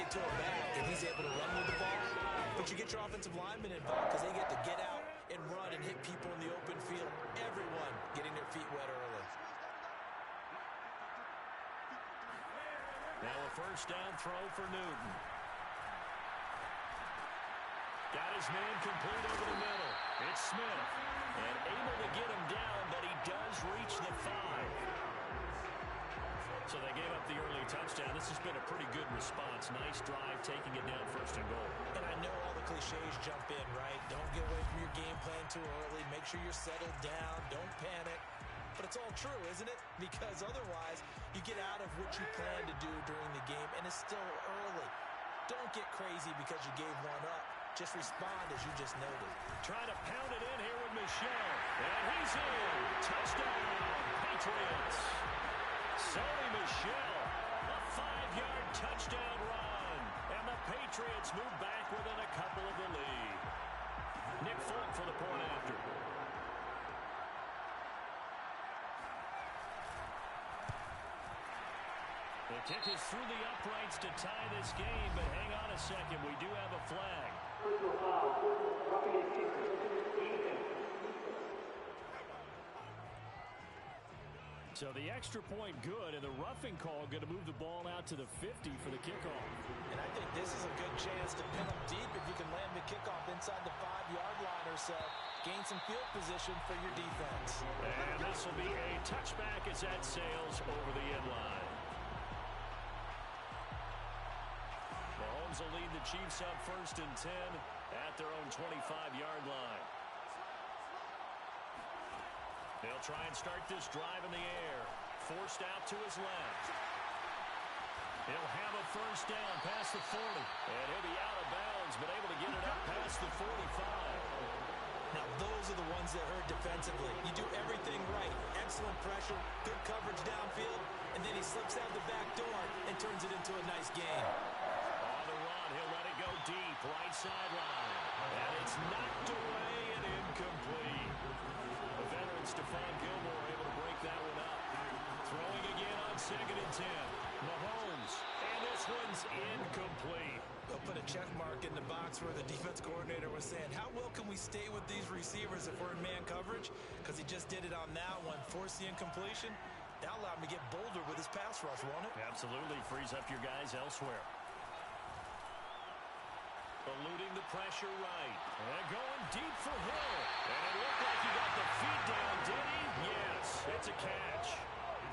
credit to him now if he's able to run with the ball. But you get your offensive linemen involved because they get to get out and run and hit people in the open field. Everyone getting their feet wet early. Now a first down throw for Newton. Got his man complete over the middle. It's Smith. And able to get him down, but he does reach the 5. So they gave up the early touchdown. This has been a pretty good response. Nice drive, taking it down first and goal. And I know all the cliches jump in, right? Don't get away from your game plan too early. Make sure you're settled down. Don't panic. But it's all true, isn't it? Because otherwise, you get out of what you plan to do during the game, and it's still early. Don't get crazy because you gave one up. Just respond as you just noted. Trying to pound it in here with Michel. And he's in. Touchdown, Patriots. Sony Michel, a 5-yard touchdown run. And the Patriots move back within a couple of the lead. Nick Folk for the point after. The kick is through the uprights to tie this game, but hang on a second. We do have a flag. So the extra point good, and the roughing call going to move the ball out to the 50 for the kickoff. And I think this is a good chance to pin them deep if you can land the kickoff inside the 5-yard line or so. Gain some field position for your defense. And this will be a touchback as that sails over the end line. Mahomes will lead the Chiefs up 1st and 10 at their own 25-yard line. They'll try and start this drive in the air. Forced out to his left. He'll have a first down past the 40. And he'll be out of bounds, but able to get it up past the 45. Now, those are the ones that hurt defensively. You do everything right. Excellent pressure, good coverage downfield, and then he slips out the back door and turns it into a nice gain. On the run, he'll let it go deep, right sideline. And it's knocked away and incomplete. The veteran Stephon Gilmore able to break that one up. Throwing again on 2nd and 10. Mahomes, and this one's incomplete. They'll put a check mark in the box where the defense coordinator was saying, how well can we stay with these receivers if we're in man coverage? Because he just did it on that one, forced the incompletion. That allowed him to get bolder with his pass rush, won't it? Absolutely, frees up your guys elsewhere. Eluding the pressure right. And going deep for Hill. And it looked like he got the feet down, did he? Yes, it's a catch.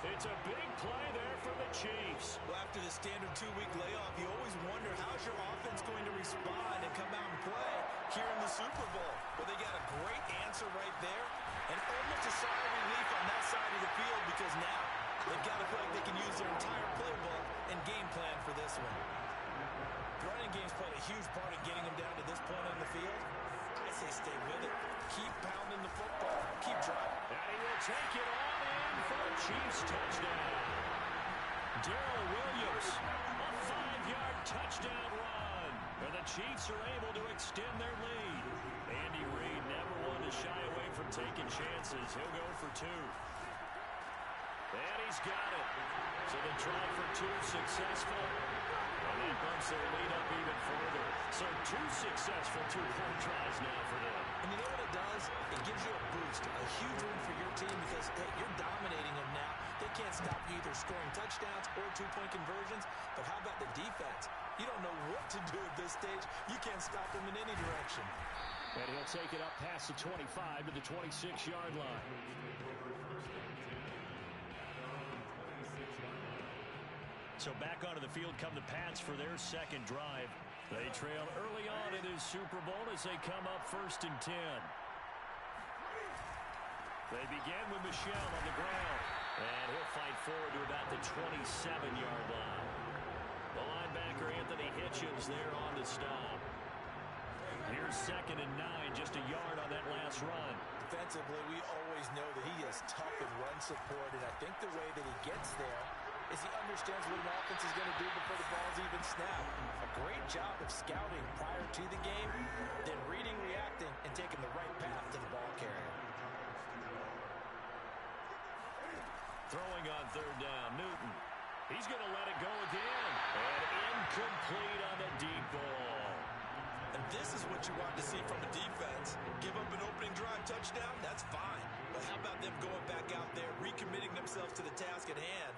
It's a big play there for the Chiefs. Well, after the standard 2-week layoff, you always wonder how's your offense going to respond and come out and play here in the Super Bowl. Well, they got a great answer right there and almost a sigh of relief on that side of the field because now they've got to feel like they can use their entire playbook and game plan for this one. The running game's played a huge part in getting them down to this point on the field. I say stay with it. Keep pounding the football. Keep driving. And he will take it all in for a Chiefs touchdown. Darrell Williams, a 5-yard touchdown run. And the Chiefs are able to extend their lead. Andy Reid never one to shy away from taking chances. He'll go for 2. And he's got it. So the try for 2 successful. And that bumps their lead up even further. So 2 successful 2-point tries now for them. And you know what it does? It gives you a boost, a huge win for your team because, hey, you're dominating them now. They can't stop you either scoring touchdowns or 2-point conversions. But how about the defense? You don't know what to do at this stage. You can't stop them in any direction. And he'll take it up past the 25 to the 26-yard line. So back onto the field come the Pats for their second drive. They trail early on in this Super Bowl as they come up 1st and 10. They begin with Michel on the ground. And he'll fight forward to about the 27-yard line. The linebacker Anthony Hitchens there on the stop. Here's 2nd and 9, just a yard on that last run. Defensively, we always know that he is tough in run support, and I think the way that he gets there is he understands what an offense is going to do before the ball's even snapped. A great job of scouting prior to the game, then reading, reacting, and taking the right path to the ball carrier. Throwing on 3rd down, Newton. He's going to let it go again. And incomplete on the deep ball. And this is what you want to see from a defense. Give up an opening drive touchdown, that's fine. But how about them going back out there, recommitting themselves to the task at hand,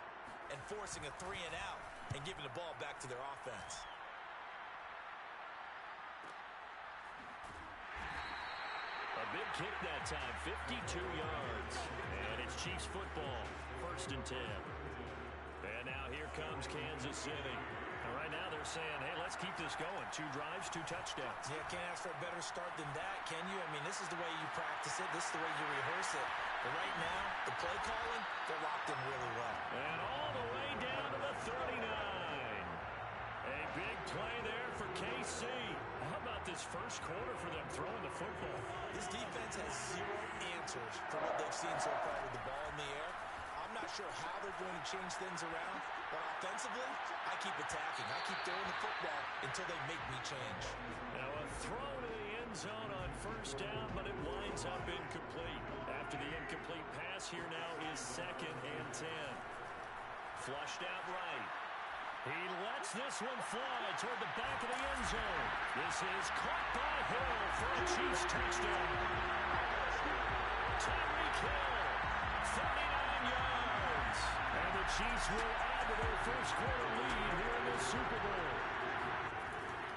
and forcing a 3 and out, and giving the ball back to their offense. A big kick that time, 52 yards. And it's Chiefs football, 1st and 10. And now here comes Kansas City. And right now they're saying, hey, let's keep this going. 2 drives, 2 touchdowns. Yeah, can't ask for a better start than that, can you? I mean, this is the way you practice it. This is the way you rehearse it. But right now, the play calling, they're locked in really well. And all the way down to the 39. A big play there for KC. How about this first quarter for them throwing the football? This defense has 0 answers for what they've seen so far with the ball in the air. I'm not sure how they're going to change things around, but offensively, I keep attacking. I keep throwing the football until they make me change. Now a throw to the end zone on 1st down, but it winds up incomplete. After the incomplete pass, here now is 2nd and 10. Flushed out right. He lets this one fly toward the back of the end zone. This is caught by Hill for a Chiefs touchdown. Tyreek Hill, 39 yards. And the Chiefs will add to their first quarter lead here in the Super Bowl.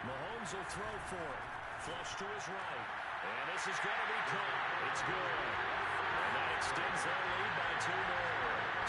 Mahomes will throw for it. Flush to his right. And this is going to be caught. It's good. And that extends their lead by 2 more.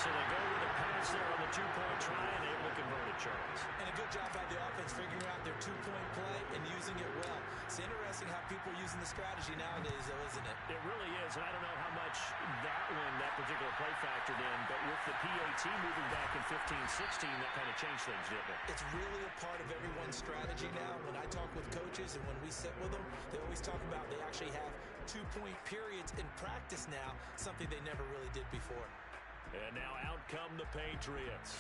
So they go with a pass there on the 2-point try and able to convert it, Charles. And a good job by the offense figuring out their 2-point play and using it well. It's interesting how people are using the strategy nowadays, though, isn't it? It really is, and I don't know how much that particular play factored in, but with the PAT moving back in 15-16, that kind of changed things, didn't it? It's really a part of everyone's strategy now. When I talk with coaches and when we sit with them, they always talk about they actually have 2-point periods in practice now, something they never really did before. And now out come the Patriots.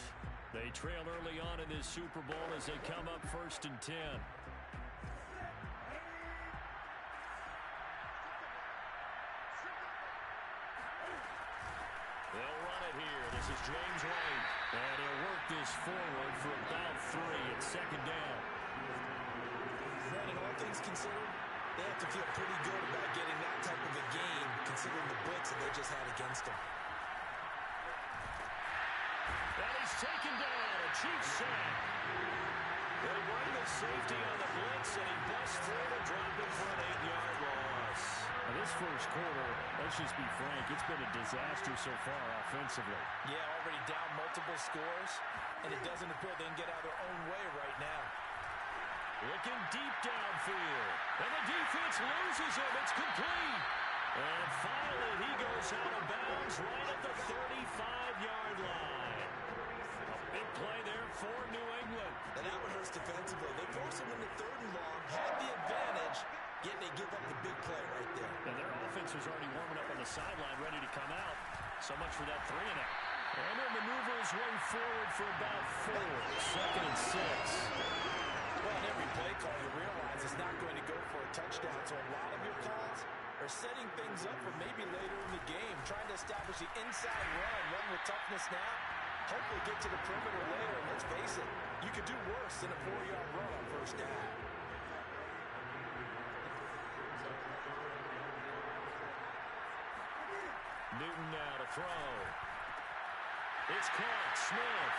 They trail early on in this Super Bowl as they come up 1st and 10. They'll run it here. This is James White. And he'll work this forward for about 3 at 2nd down. Brandon, all things considered, they have to feel pretty good about getting that type of a game, considering the blitz that they just had against them. And he's taken down. A Chiefs sack. They bring the safety on the blitz, and he busts through to drop it for an 8-yard loss. Now this first quarter, let's just be frank, it's been a disaster so far offensively. Yeah, already down multiple scores, and it doesn't appear they can get out of their own way right now. Looking deep downfield, and the defense loses him. It's complete. And finally, he goes out of bounds right at the 35-yard line. A big play there for New England. And that one hurts defensively. They forced him into 3rd and long, had the advantage, yet they give up the big play right there. And their offense was already warming up on the sideline, ready to come out. So much for that 3 and out. And he'll maneuver his way forward for about 4. 2nd and 6. Well, in every play call, you realize it's not going to go for a touchdown. So a lot of your calls are setting things up for maybe later in the game, trying to establish the inside run with toughness now. Hopefully get to the perimeter later. And let's face it, you could do worse than a 4-yard run on 1st down. Newton now to throw. It's caught. Smith.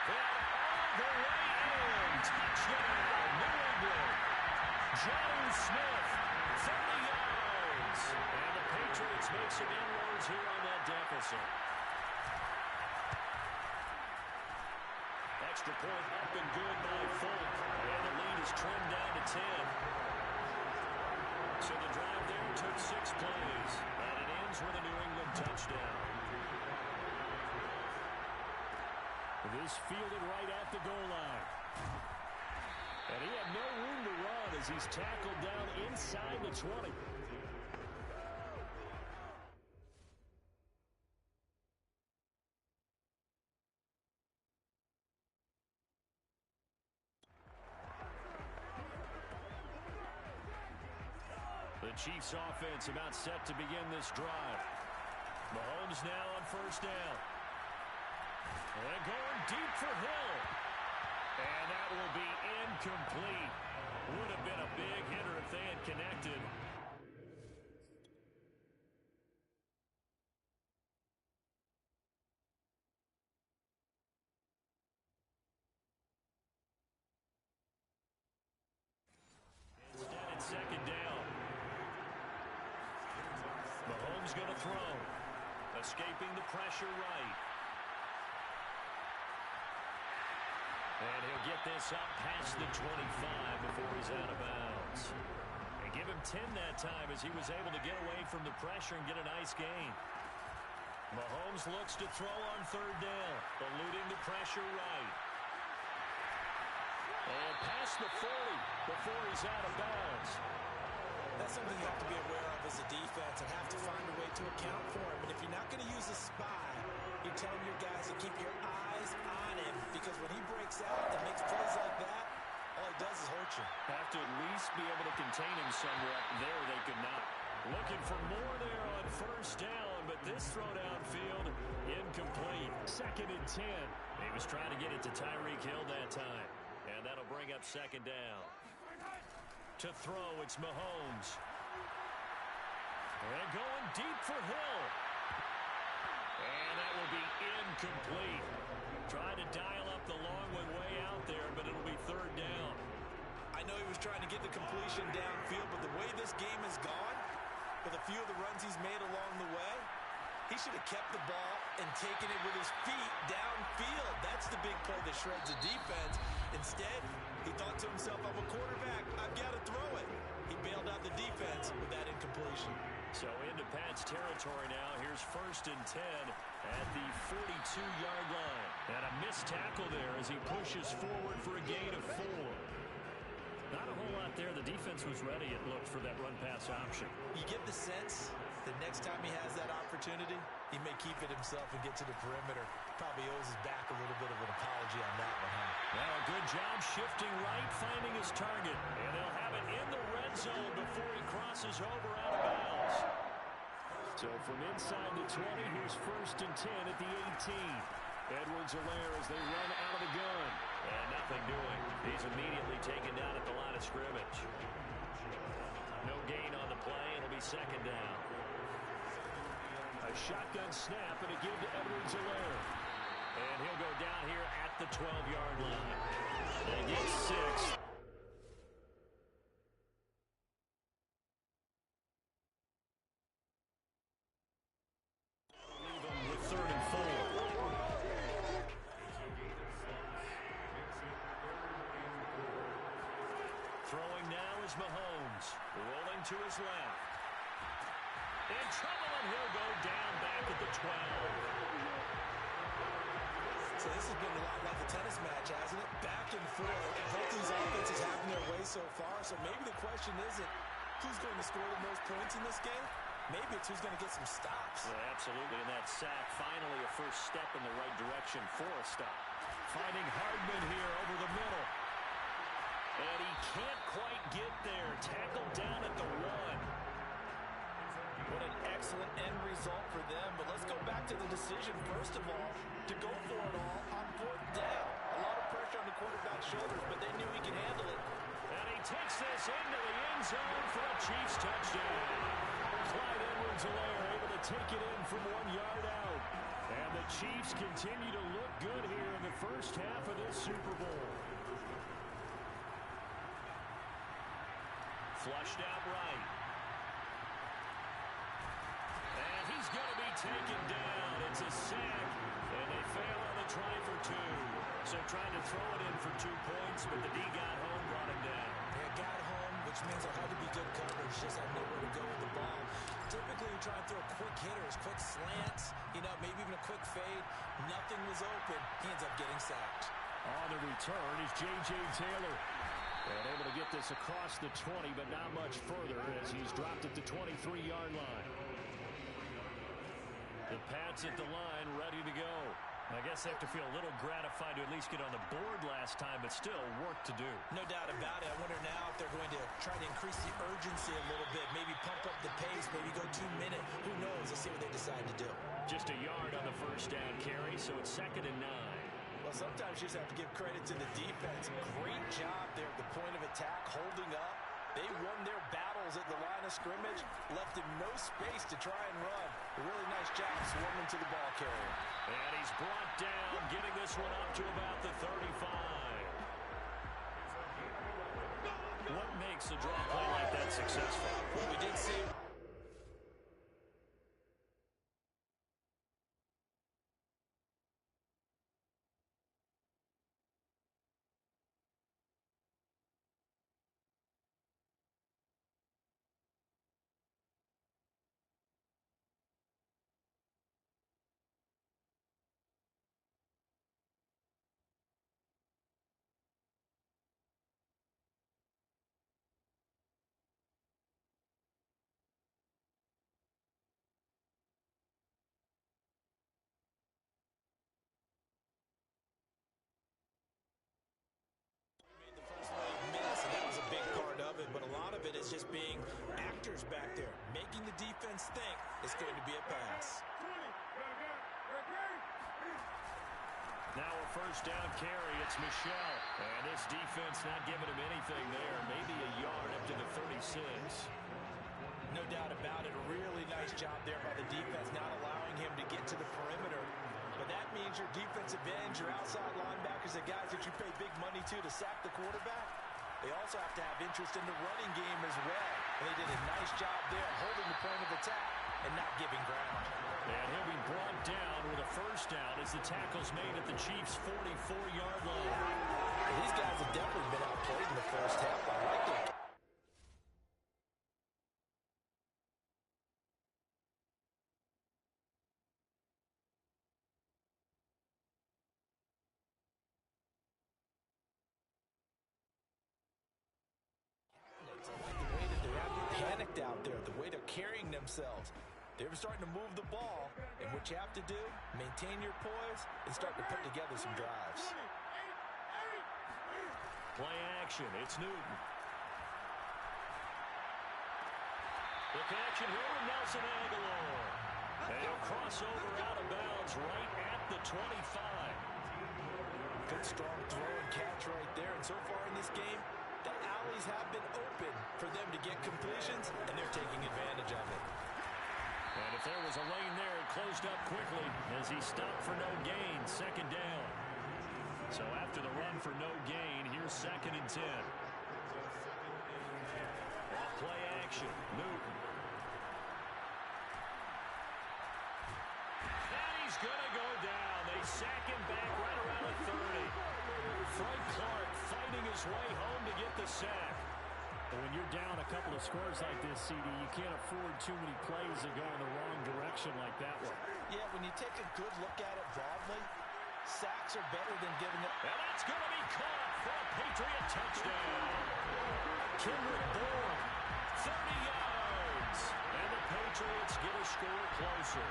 And all the way in. Touchdown, New England. John Smith, 30 yards. And the Patriots make some inroads here on that deficit. Extra point up and good by Folk. And the lead is trimmed down to 10. So the drive there took 6 plays. And it ends with a New England touchdown. This fielded right at the goal line. And he had no room to run as he's tackled down inside the 20. The Chiefs offense about set to begin this drive. Mahomes now on 1st down. And going deep for Hill. And that will be incomplete. Would have been a big hitter if they had connected. Instead, it's second down. Mahomes going to throw. Escaping the pressure right. And he'll get this up past the 25 before he's out of bounds. And give him 10 that time as he was able to get away from the pressure and get a nice gain. Mahomes looks to throw on third down, eluding the pressure right. And past the 40 before he's out of bounds. That's something you have to be aware of as a defense and have to find a way to account for him. And if you're not going to use a spy, you're telling your guys to keep your eyes on him, because when he breaks out and makes plays like that, all he does is hurt you. Have to at least be able to contain him somewhat. There they could not. Looking for more there on first down, but this throw downfield incomplete. Second and 10. He was trying to get it to Tyreek Hill that time. And that'll bring up second down. To throw, it's Mahomes. And going deep for Hill. And that will be incomplete. Trying to dial up the long one way out there, but it'll be third down. I know he was trying to get the completion downfield, but the way this game has gone, with a few of the runs he's made along the way, he should have kept the ball and taken it with his feet downfield. That's the big play that shreds the defense. Instead, he thought to himself, I'm a quarterback, I've got to throw it. He bailed out the defense with that incompletion. So into Pat's territory now. Here's first and 10 at the 42-yard line. And a missed tackle there as he pushes forward for a gain of 4. Not a whole lot there. The defense was ready, it looked, for that run-pass option. You get the sense that next time he has that opportunity, he may keep it himself and get to the perimeter. Probably owes his back a little bit of an apology on that one, huh? Well, a good job shifting right, finding his target. And they'll have it in the red zone before he crosses over out of bounds. So from inside the 20, here's first and 10 at the 18. Edwards-Helaire as they run out of the gun. And nothing doing. He's immediately taken down at the line of scrimmage. No gain on the play. It'll be second down. A shotgun snap and a give to Edwards-Helaire. And he'll go down here at the 12-yard line. They get 6. Leave them with third and 4. Throwing now is Mahomes. Rolling to his left. In trouble, and he'll go down back at the 12. So this has been a lot like a tennis match, hasn't it? Back and forth. Both these offenses having their way so far. So maybe the question isn't who's going to score the most points in this game. Maybe it's who's going to get some stops. Yeah, absolutely. And that sack, finally a first step in the right direction for a stop. Finding Hardman here over the middle. And he can't quite get there. Tackled down at the 1. What an excellent end result for them. But let's go back to the decision, first of all, to go for it all on fourth down. A lot of pressure on the quarterback's shoulders, but they knew he could handle it. And he takes this into the end zone for a Chiefs touchdown. Clyde Edwards-Helaire able to take it in from 1 yard out. And the Chiefs continue to look good here in the first half of this Super Bowl. Flushed out right. And he's going to be taken down. It's a sack. And they fail on the try for 2. So trying to throw it in for 2 points, but the D got home, brought him down. Yeah, got home, which means there had to be good coverage. Just had nowhere to go with the ball. Typically, you try and throw quick hitters, quick slants, maybe even a quick fade. Nothing was open. He ends up getting sacked. On the return is J.J. Taylor. And able to get this across the 20, but not much further as he's dropped at the 23-yard line. The Pats at the line, ready to go. I guess they have to feel a little gratified to at least get on the board last time, but still work to do. No doubt about it. I wonder now if they're going to try to increase the urgency a little bit, maybe pump up the pace, maybe go 2 minutes. Who knows? Let's see what they decide to do. Just a yard on the first down carry, so it's 2nd and 9. Well, sometimes you just have to give credit to the defense. Great job there at the point of attack, holding up. They won their battles at the line of scrimmage, left him no space to try and run. A really nice job swarming to the ball carrier. And he's brought down, getting this one up to about the 35. What makes a draw play like that successful? Well, we did see... But a lot of it is just being actors back there, making the defense think it's going to be a pass. Now a first down carry, it's Michel. And this defense not giving him anything there. Maybe a yard up to the 36. No doubt about it. A really nice job there by the defense, not allowing him to get to the perimeter. But that means your defensive ends, your outside linebackers, the guys that you pay big money to sack the quarterback, they also have to have interest in the running game as well. And they did a nice job there holding the point of attack and not giving ground. And he'll be brought down with a first down as the tackle's made at the Chiefs' 44-yard line. These guys have definitely been outplayed in the first half. I like it. Out there, the way they're carrying themselves. They're starting to move the ball, and what you have to do, maintain your poise and start to put together some drives. Play action, it's Newton. The connection here with Nelson Aguilar. And he'll cross over out of bounds right at the 25. Good strong throw and catch right there, and so far in this game, the alleys have been open for them to get completions, and they're taking advantage of it. And if there was a lane there, it closed up quickly as he stopped for no gain, 2nd down. So after the run for no gain, here's 2nd and 10. Off play action, Newton. And he's going to go down. They sack him back right around the 30. Frank Clark fighting his way home to get the sack. But when you're down a couple of scores like this, CD, you can't afford too many plays that go in the wrong direction like that one. Yeah, when you take a good look at it broadly, sacks are better than giving it. And that's going to be caught for a Patriot touchdown. Kendrick Bourne, 30 yards. And the Patriots get a score closer.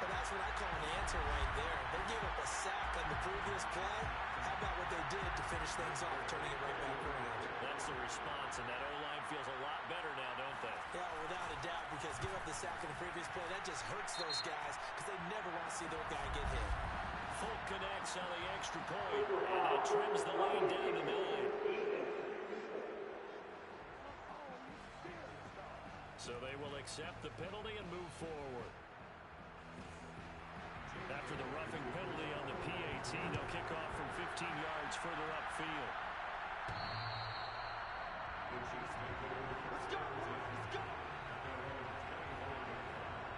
But that's what I call an answer right there. They gave up a sack on the previous play. How about what they did to finish things off, turning it right back around? That's the response, and that O-line feels a lot better now, don't they? Yeah, without a doubt, because give up the sack in the previous play, that just hurts those guys because they never want to see their guy get hit. Folk connects on the extra point, and that trims the lane down to 9. So they will accept the penalty and move forward. After the roughing penalty on the PAT, they'll kick off from 15 yards further upfield.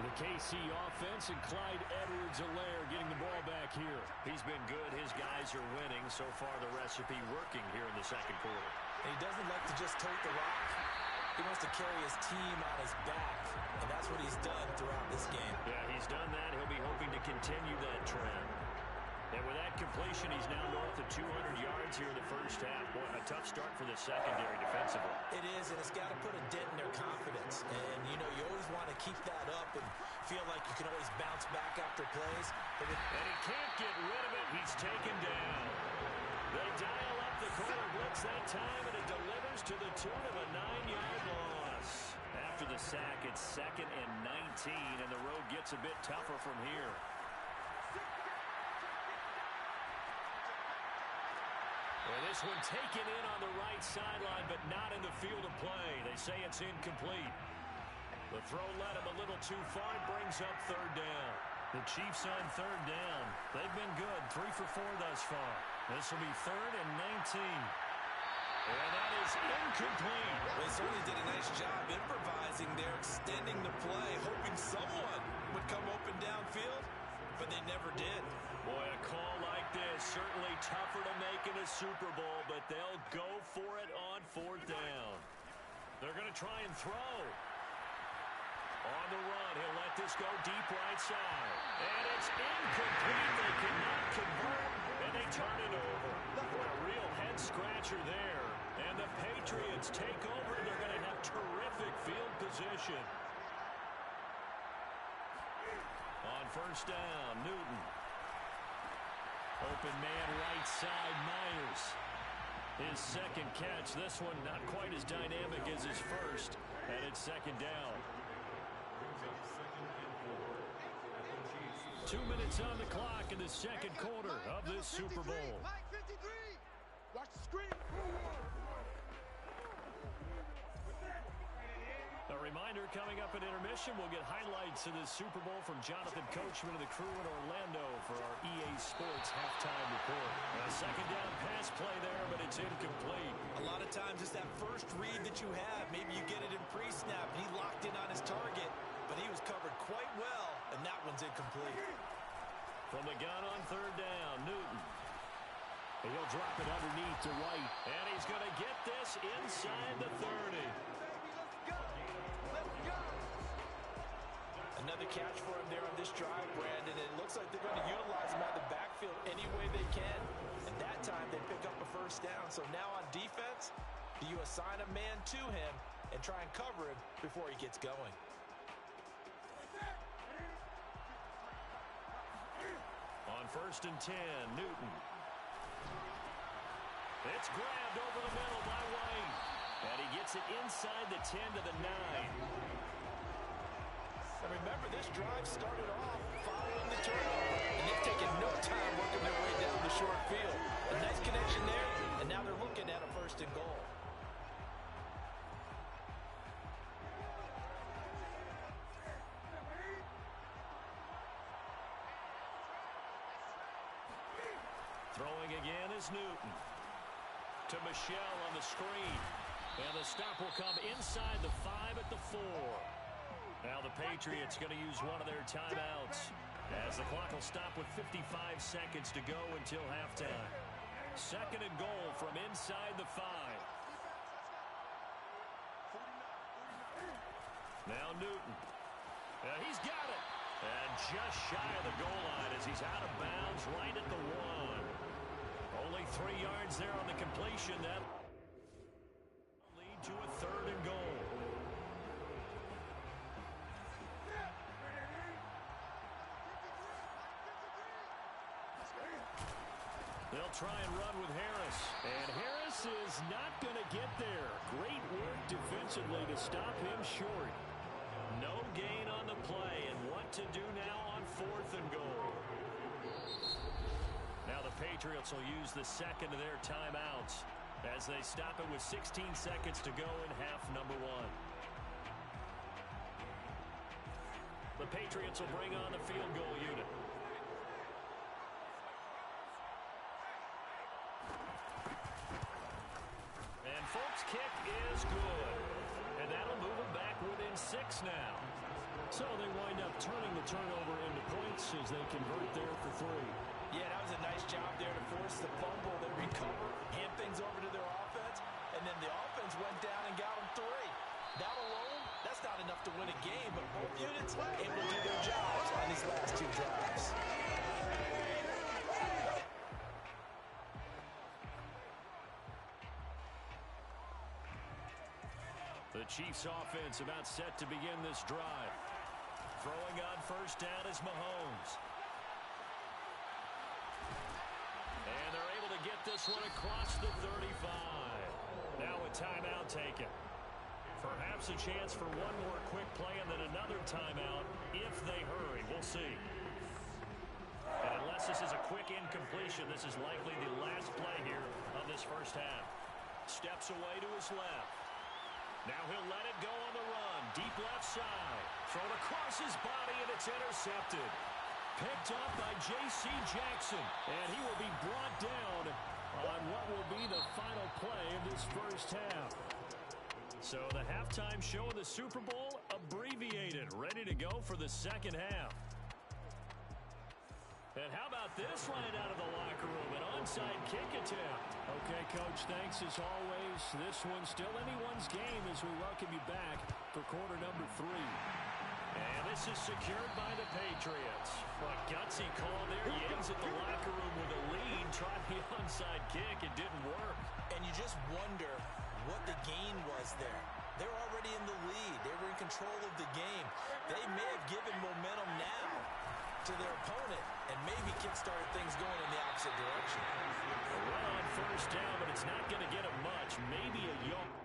The KC offense and Clyde Edwards-Helaire getting the ball back here. He's been good. His guys are winning. So far, the recipe working here in the 2nd quarter. And he doesn't like to just tote the rock. He wants to carry his team on his back, and that's what he's done throughout this game. Yeah, he's done that. He'll be hoping to continue that trend. And with that completion, he's now north of 200 yards here in the first half. Boy, a tough start for the secondary defensively. It is, and it's got to put a dent in their confidence. And, you know, you always want to keep that up and feel like you can always bounce back after plays. And he can't get rid of it. He's taken down. They dial up the corner blitz that time, and it delivers to the tune of a 9-yard loss. After the sack, it's 2nd and 19, and the road gets a bit tougher from here. And this one taken in on the right sideline, but not in the field of play. They say it's incomplete. The throw led him a little too far. It brings up 3rd down. The Chiefs on 3rd down. They've been good, 3 for 4 thus far. This will be 3rd and 19. And that is incomplete. They certainly did a nice job improvising there, extending the play, hoping someone would come open downfield, but they never did. Boy, a call like this, certainly tougher to make in a Super Bowl, but they'll go for it on 4th down. They're going to try and throw. On the run, he'll let this go deep right side. And it's incomplete. They cannot convert, and they turn it over. What a real head-scratcher there. And the Patriots take over, and they're going to have terrific field position. On 1st down, Newton. Open man right side, Myers. His 2nd catch. This one not quite as dynamic as his first. And it's 2nd down. 2 minutes on the clock in the 2nd quarter of this Super Bowl. Watch the screen. A reminder, coming up at intermission, we'll get highlights of the Super Bowl from Jonathan Coachman and the crew in Orlando for our EA Sports halftime report. A 2nd down pass play there, but it's incomplete. A lot of times it's that first read that you have. Maybe you get it in pre-snap. He locked in on his target, but he was covered quite well, and that one's incomplete. From the gun on 3rd down, Newton. He'll drop it underneath to White, and he's going to get this inside the 30. Another catch for him there on this drive, Brandon. It looks like they're going to utilize him out of the backfield any way they can. And that time they pick up a 1st down. So now on defense, do you assign a man to him and try and cover him before he gets going? On 1st and 10, Newton. It's grabbed over the middle by White. And he gets it inside the 10 to the 9. And remember, this drive started off following the turnover, and they've taken no time working their way down the short field. A nice connection there, and now they're looking at a 1st and goal. Throwing again is Newton. To Michelle on the screen. And the stop will come inside the 5 at the 4. Now the Patriots going to use one of their timeouts as the clock will stop with 55 seconds to go until halftime. 2nd and goal from inside the 5. Now Newton. He's got it. And just shy of the goal line as he's out of bounds right at the 1. Only 3 yards there on the completion. That lead to a 3rd and goal. They'll try and run with Harris. And Harris is not going to get there. Great work defensively to stop him short. No gain on the play. And what to do now on 4th and goal. Now the Patriots will use the 2nd of their timeouts as they stop it with 16 seconds to go in half number 1. The Patriots will bring on the field goal unit. And Folks' kick is good. And that'll move them back within 6 now. So they wind up turning the turnover into points as they convert there for 3. Yeah, that was a nice job there to force the fumble. They recover, hand things over to their offense, and then the offense went down and got them 3. That alone, that's not enough to win a game, but both units able to do their jobs on these last 2 drives. The Chiefs offense about set to begin this drive. Throwing on first down is Mahomes. And they're able to get this one across the 35. Now a timeout taken. Perhaps a chance for one more quick play and then another timeout if they hurry. We'll see. And unless this is a quick incompletion, this is likely the last play here of this first half. Steps away to his left. Now he'll let it go on the run. Deep left side. Thrown across his body, and it's intercepted. Picked up by J.C. Jackson. And he will be brought down on what will be the final play of this first half. So the halftime show of the Super Bowl abbreviated. Ready to go for the second half. And how about this right out of the locker room? An onside kick attempt. Okay, Coach, thanks as always. This one's still anyone's game as we welcome you back for quarter number 3. And this is secured by the Patriots. A gutsy call there. He exits the locker room with a lead. Tried the onside kick. It didn't work. And you just wonder what the gain was there. They're already in the lead. They were in control of the game. They may have given momentum now to their opponent and maybe kick-started things going in the opposite direction. A run on first down, but it's not going to get him much. Maybe a yard.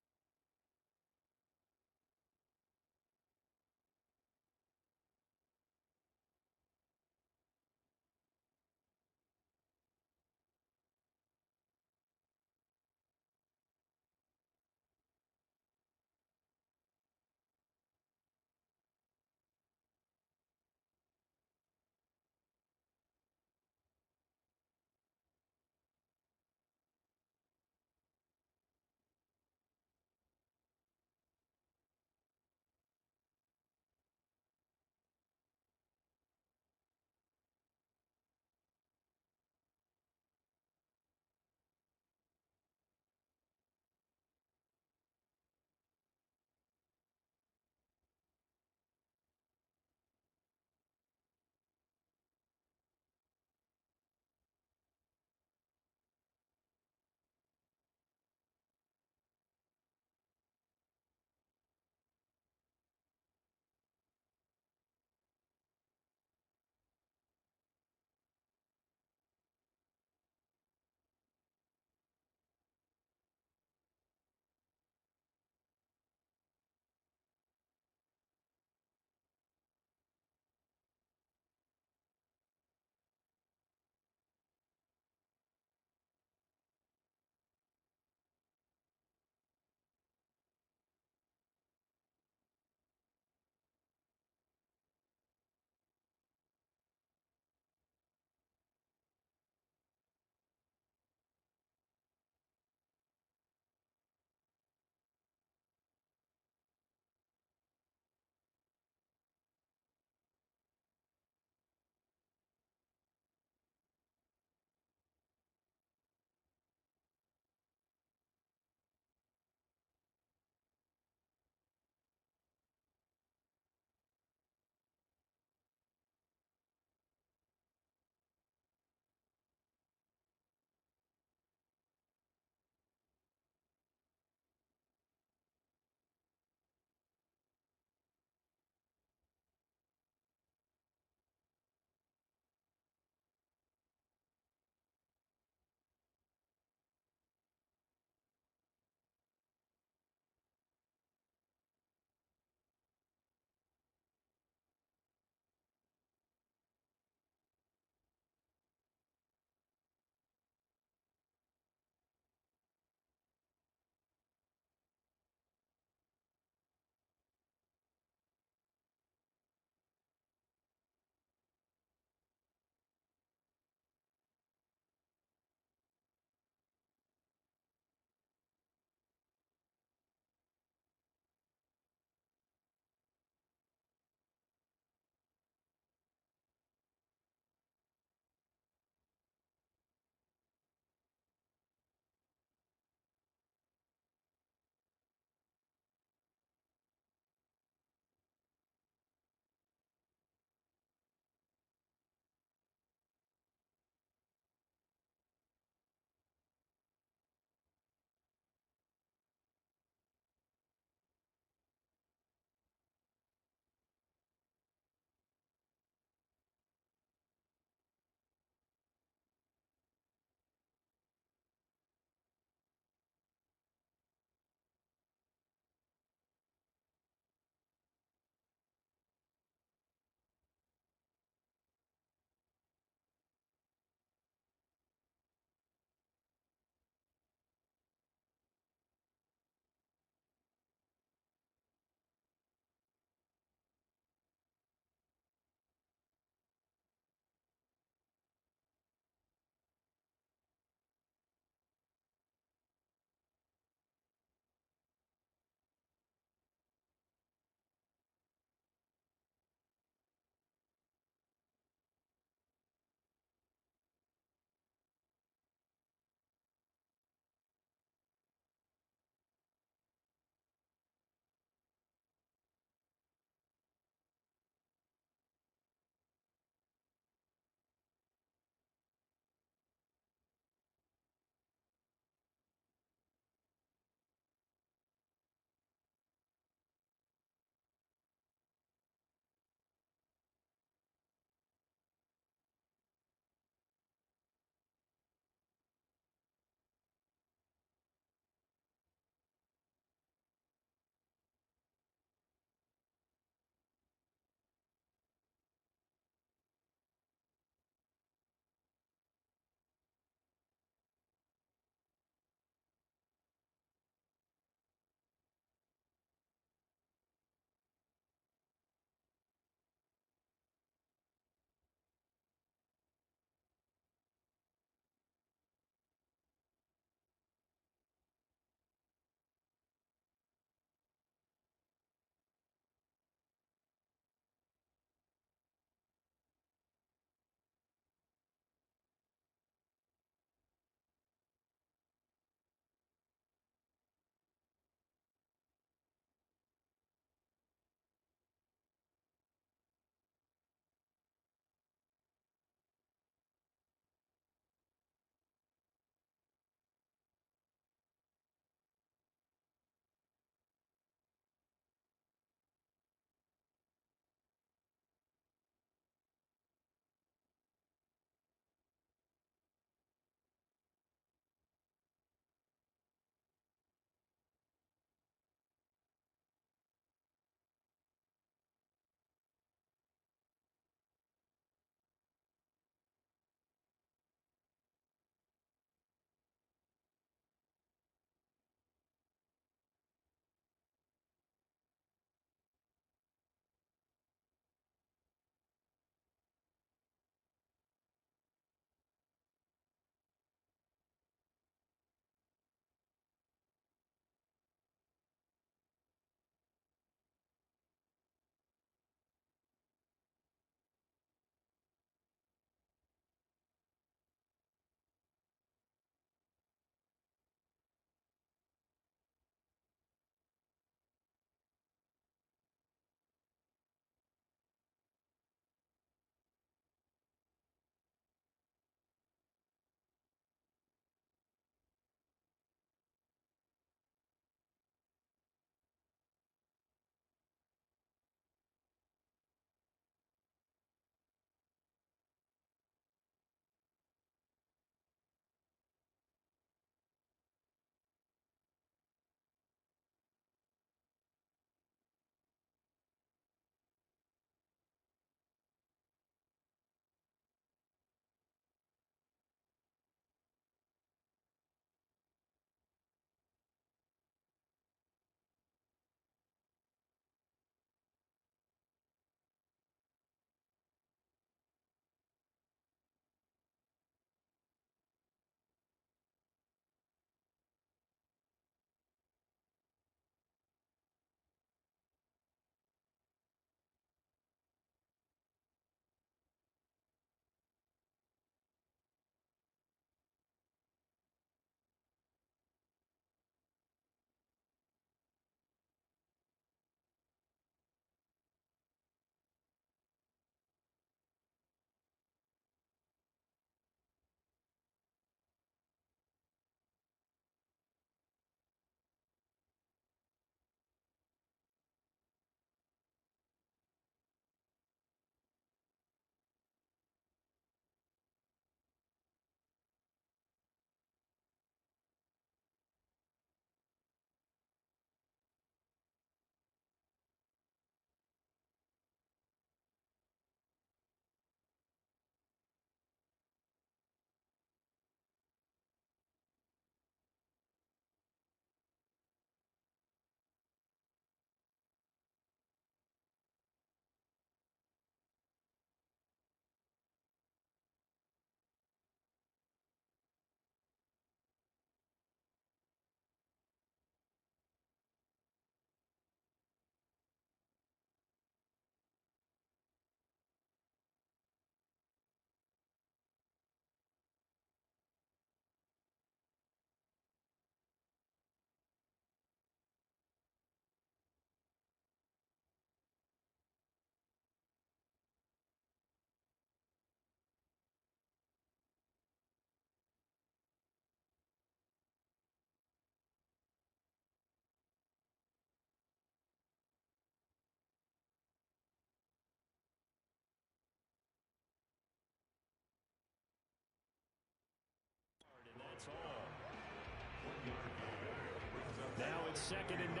It's 2nd and 9.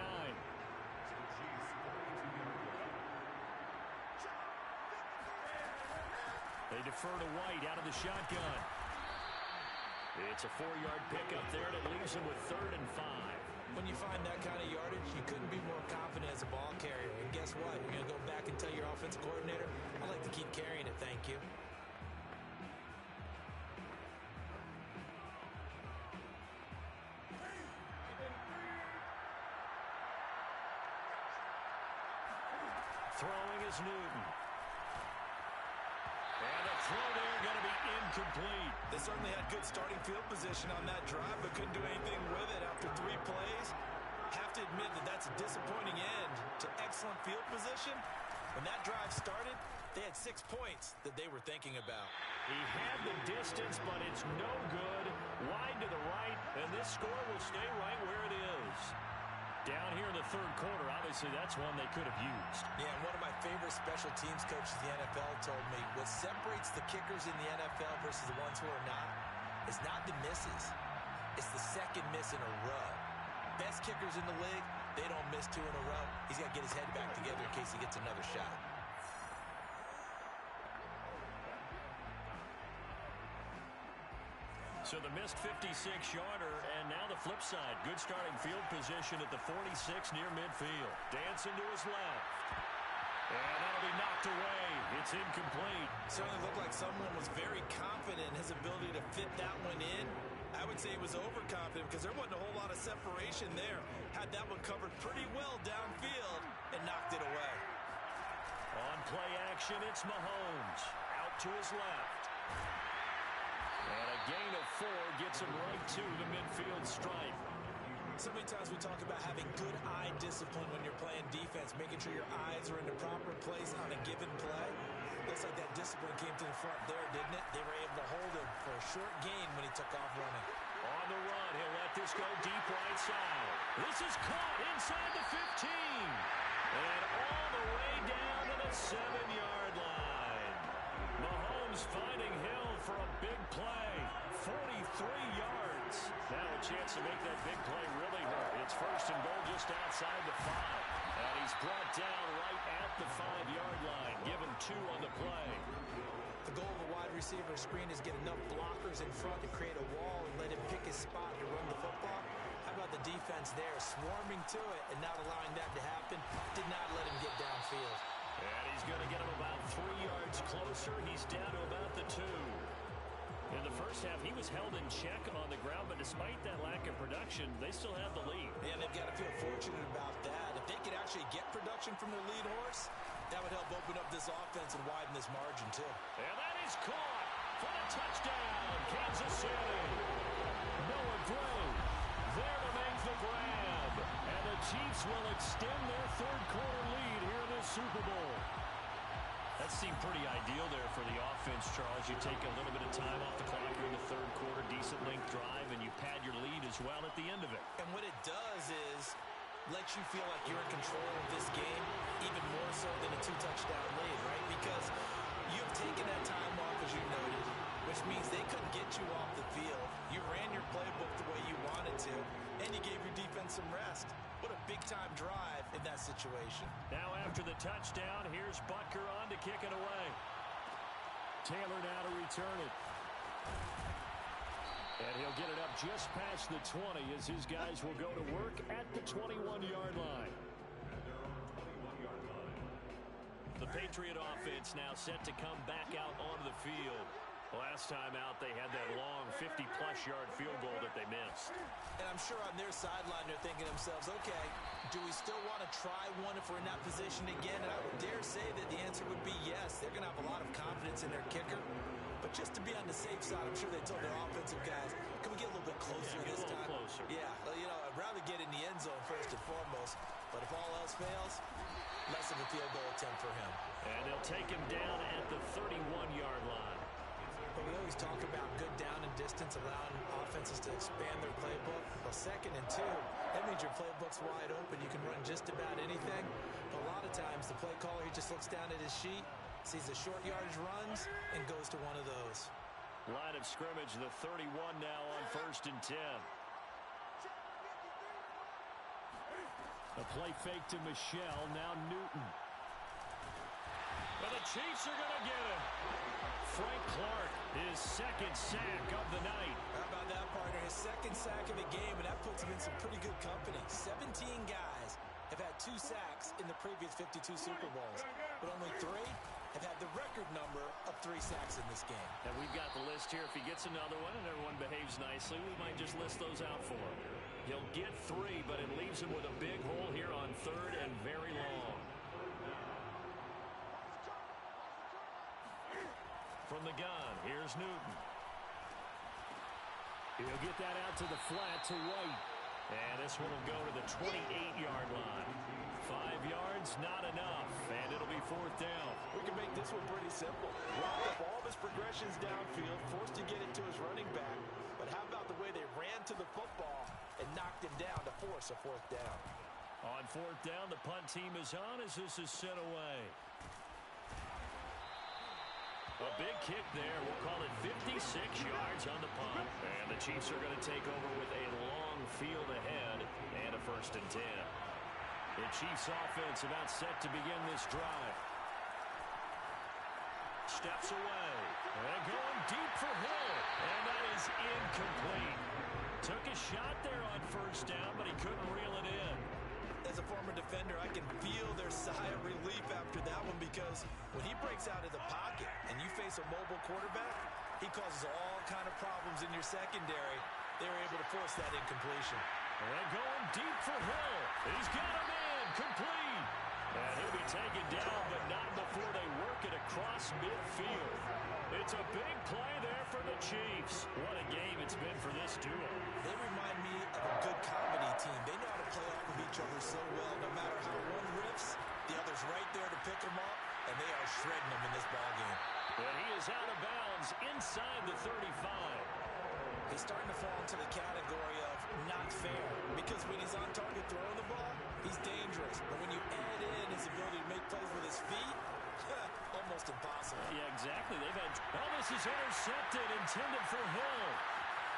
They defer to White out of the shotgun. It's a 4-yard pickup there that leaves him with 3rd and 5. When you find that kind of yardage, you couldn't be more confident as a ball carrier. And guess what? You're going to go back and tell your offensive coordinator, I'd like to keep carrying it, thank you. Throwing is Newton. And the throw there going to be incomplete. They certainly had good starting field position on that drive, but couldn't do anything with it after 3 plays. Have to admit that that's a disappointing end to excellent field position. When that drive started, they had 6 points that they were thinking about. He had the distance, but it's no good. Wide to the right, and this score will stay right where it is. Down here in the 3rd quarter, obviously that's one they could have used. Yeah, and one of my favorite special teams coaches in the NFL told me what separates the kickers in the NFL versus the ones who are not is not the misses. It's the second miss in a row. Best kickers in the league, they don't miss 2 in a row. He's got to get his head back together in case he gets another shot. So the missed 56-yarder, and now the flip side. Good starting field position at the 46 near midfield. Dancing to his left. And that'll be knocked away. It's incomplete. Certainly looked like someone was very confident in his ability to fit that one in. I would say he was overconfident because there wasn't a whole lot of separation there. Had that one covered pretty well downfield and knocked it away. On play action, it's Mahomes. Out to his left. And a gain of 4 gets him right to the midfield stripe. So many times we talk about having good eye discipline when you're playing defense, making sure your eyes are in the proper place on a given play. Looks like that discipline came to the front there, didn't it? They were able to hold him for a short gain when he took off running. On the run, he'll let this go deep right side. This is caught inside the 15. And all the way down to the 7-yard line. Mahomes finding Hill for a big play. 43 yards. Now a chance to make that big play really hurt. It's 1st and goal just outside the 5. And he's brought down right at the 5-yard line. Given 2 on the play. The goal of a wide receiver screen is get enough blockers in front to create a wall and let him pick his spot to run the football. How about the defense there, swarming to it and not allowing that to happen? Did not let him get downfield. And he's going to get him about 3 yards closer. He's down to about the 2. In the first half, he was held in check on the ground, but despite that lack of production, they still have the lead. And they've got to feel fortunate about that. If they could actually get production from their lead horse, that would help open up this offense and widen this margin, too. And that is caught for the touchdown, Kansas City. Noah Gray there to make the grab. And the Chiefs will extend their 3rd quarter lead here in the Super Bowl. That seemed pretty ideal there for the offense, Charles. You take a little bit of time off the clock here in the 3rd quarter, decent length drive, and you pad your lead as well at the end of it. And what it does is let you feel like you're in control of this game, even more so than a 2-touchdown lead, right? Because you've taken that time off, as you noted, which means they couldn't get you off the field. You ran your playbook the way you wanted to, and you gave your defense some rest. What a big-time drive in that situation. Now after the touchdown, here's Butker on to kick it away. Taylor now to return it. And he'll get it up just past the 20 as his guys will go to work at the 21-yard line. The Patriot offense now set to come back out onto the field. Last time out, they had that long 50-plus yard field goal that they missed. And I'm sure on their sideline, they're thinking to themselves, okay, do we still want to try one if we're in that position again? And I would dare say that the answer would be yes. They're going to have a lot of confidence in their kicker. But just to be on the safe side, I'm sure they told their offensive guys, can we get a little bit closer this time? Closer. Yeah, well, you know, I'd rather get in the end zone first and foremost. But if all else fails, less of a field goal attempt for him. And they'll take him down at the 31-yard line. But we always talk about good down and distance, allowing offenses to expand their playbook. Well, 2nd and 2, that means your playbook's wide open. You can run just about anything. But a lot of times, the play caller, he just looks down at his sheet, sees the short yardage runs, and goes to one of those. Line of scrimmage, the 31 now on 1st and 10. A play fake to Michelle, now Newton. Well, the Chiefs are going to get him. Frank Clark, his second sack of the night. How about that, partner? His second sack of the game, and that puts him in some pretty good company. 17 guys have had 2 sacks in the previous 52 Super Bowls, but only 3 have had the record number of 3 sacks in this game. And we've got the list here. If he gets another one and everyone behaves nicely, we might just list those out for him. He'll get 3, but it leaves him with a big hole here on 3rd and very long. From the gun, here's Newton. He'll get that out to the flat to White. And this one will go to the 28-yard line. 5 yards, not enough, and it'll be 4th down. We can make this one pretty simple. Locked up all of his progressions downfield, forced to get it to his running back. But how about the way they ran to the football and knocked him down to force a 4th down? On 4th down, the punt team is on as this is sent away. A big kick there. We'll call it 56 yards on the punt. And the Chiefs are going to take over with a long field ahead and a 1st and 10. The Chiefs offense about set to begin this drive. Steps away. And going deep for Hill. And that is incomplete. Took a shot there on 1st down, but he couldn't reel it in. As a former defender, I can feel their sigh of relief after that one, because when he breaks out of the pocket and you face a mobile quarterback, he causes all kind of problems in your secondary. They were able to force that incompletion. And going deep for Hill. He's got him in. Complete. And he'll be taken down, but not before they work it across midfield. It's a big play there for the Chiefs. What a game it's been for this duo. They remind me of a good comedy team. They know how to play off of each other so well. No matter how one riffs, the other's right there to pick them up, and they are shredding them in this ballgame. And he is out of bounds inside the 35. He's starting to fall into the category of not fair, because when he's on target throwing the ball, he's dangerous. But when you add in his ability to make plays with his feet, almost impossible. Yeah, exactly. Well, this is intercepted, intended for Hill.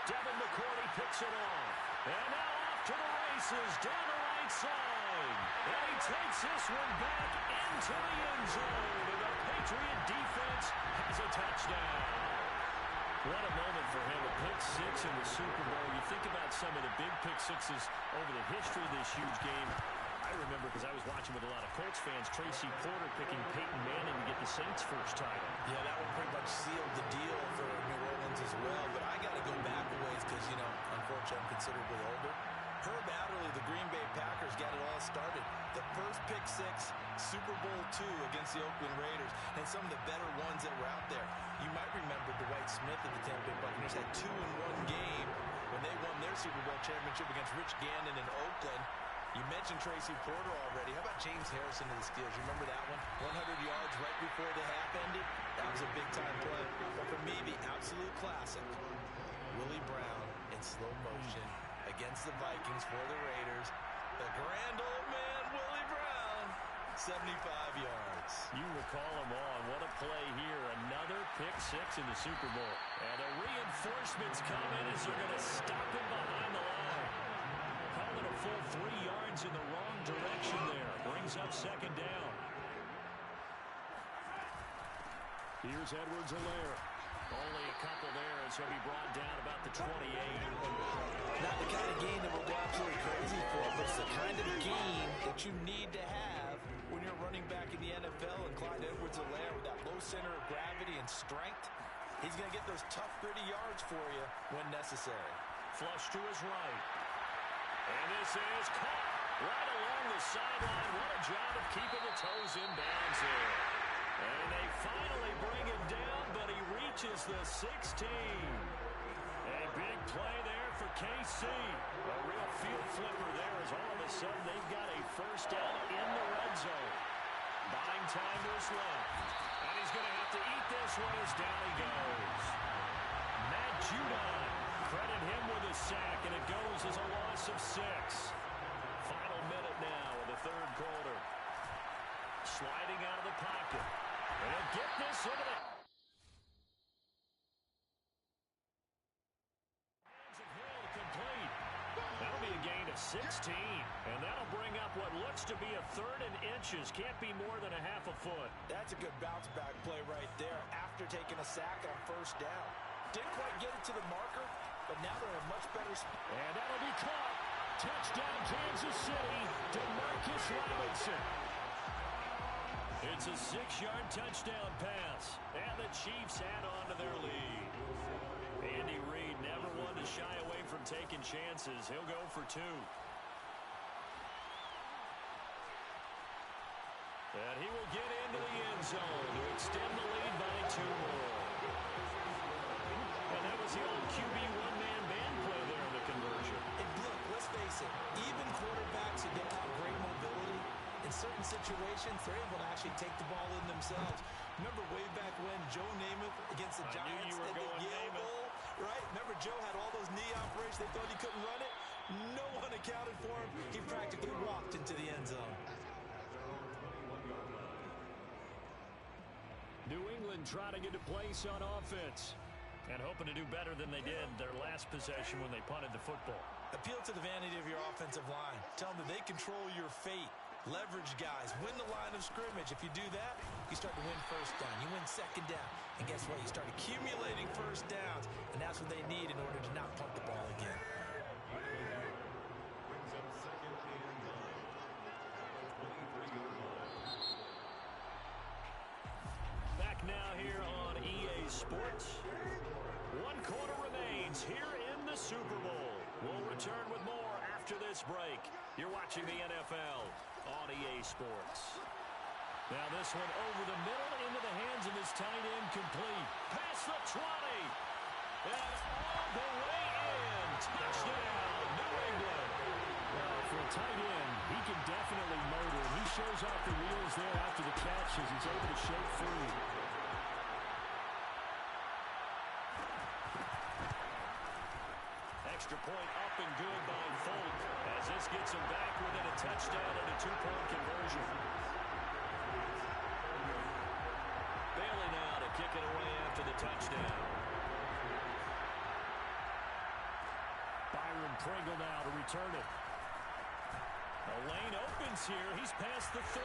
Devin McCourty picks it off. And now off to the races, down the right side. And he takes this one back into the end zone. And the Patriot defense has a touchdown. What a moment for him, a pick 6 in the Super Bowl. You think about some of the big pick 6s over the history of this huge game. I remember, because I was watching with a lot of Colts fans, Tracy Porter picking Peyton Manning to get the Saints' first title. Yeah, that one pretty much sealed the deal for New Orleans as well. But I got to go back a ways because, unfortunately, I'm considerably older. Herb Adderley, the Green Bay Packers, got it all started. The first pick 6, Super Bowl II against the Oakland Raiders, and some of the better ones that were out there. You might remember Dwight Smith of the Tampa Bay Buccaneers had 2 in one game when they won their Super Bowl championship against Rich Gannon in Oakland. You mentioned Tracy Porter already. How about James Harrison to the Steelers? You remember that one? 100 yards right before the half ended. That was a big-time play. But for me, the absolute classic, Willie Brown in slow motion against the Vikings for the Raiders. The grand old man, Willie Brown, 75 yards. You recall them all. What a play here. Another pick 6 in the Super Bowl. And the reinforcements come in as they're going to stop him behind the line. Calling a full 3 yards in the wrong direction there. Brings up 2nd down. Here's Edwards-Helaire. Only a couple there as he'll be brought down about the 28. Not the kind of game that we'll go absolutely crazy for, but it's the kind of game that you need to have when you're running back in the NFL. And Clyde Edwards-Helaire, with that low center of gravity and strength, he's going to get those tough, gritty yards for you when necessary. Flush to his right. And this is caught right along the sideline. What a job of keeping the toes in bounds there. And they finally bring him down, but he reaches the 16. A big play there for KC. A real field flipper there as all of a sudden they've got a 1st down in the red zone. Buying time to his left. And he's going to have to eat this one as down he goes. Matt Judon, credit him with a sack, and it goes as a loss of 6. Final minute now of the 3rd quarter. Sliding out of the pocket. And he'll get this into the hands of Hill, complete. That'll be a gain of 16. And that'll bring up what looks to be a 3rd and inches. Can't be more than a half a foot. That's a good bounce-back play right there after taking a sack on 1st down. Didn't quite get it to the marker, but now they're in a much better spot. And that'll be caught. Touchdown, Kansas City, DeMarcus Robinson. It's a 6-yard touchdown pass, and the Chiefs add on to their lead. Andy Reid never one to shy away from taking chances. He'll go for 2. And he will get into the end zone to extend the lead by 2 more. And that was the old QB one-man band play there in the conversion. And look, let's face it, even quarterbacks who don't have great mobility, in certain situations, they're able to actually take the ball in themselves. Remember way back when Joe Namath against the Giants at the Yale Bowl, right? Remember Joe had all those knee operations. They thought he couldn't run it. No one accounted for him. He practically walked into the end zone. New England trying to get a place on offense and hoping to do better than they did their last possession when they punted the football. Appeal to the vanity of your offensive line. Tell them that they control your fate. Leverage guys. Win the line of scrimmage. If you do that, you start to win 1st down. You win 2nd down. And guess what? You start accumulating 1st downs. And that's what they need in order to not punt the ball again. Back now here on EA Sports. 1 quarter remains here in the Super Bowl. We'll return with more after this break. You're watching the NFL on EA Sports. Now this one over the middle into the hands of his tight end, complete. Past the 20. And all the way in. Touchdown, New England. Well, for a tight end, he can definitely motor. He shows off the wheels there after the catch as he's able to shake free. Extra point up and good by Folk as this gets him back within a touchdown and a 2-point conversion. Bailey now to kick it away after the touchdown. Byron Pringle now to return it. The lane opens here. He's past the 30.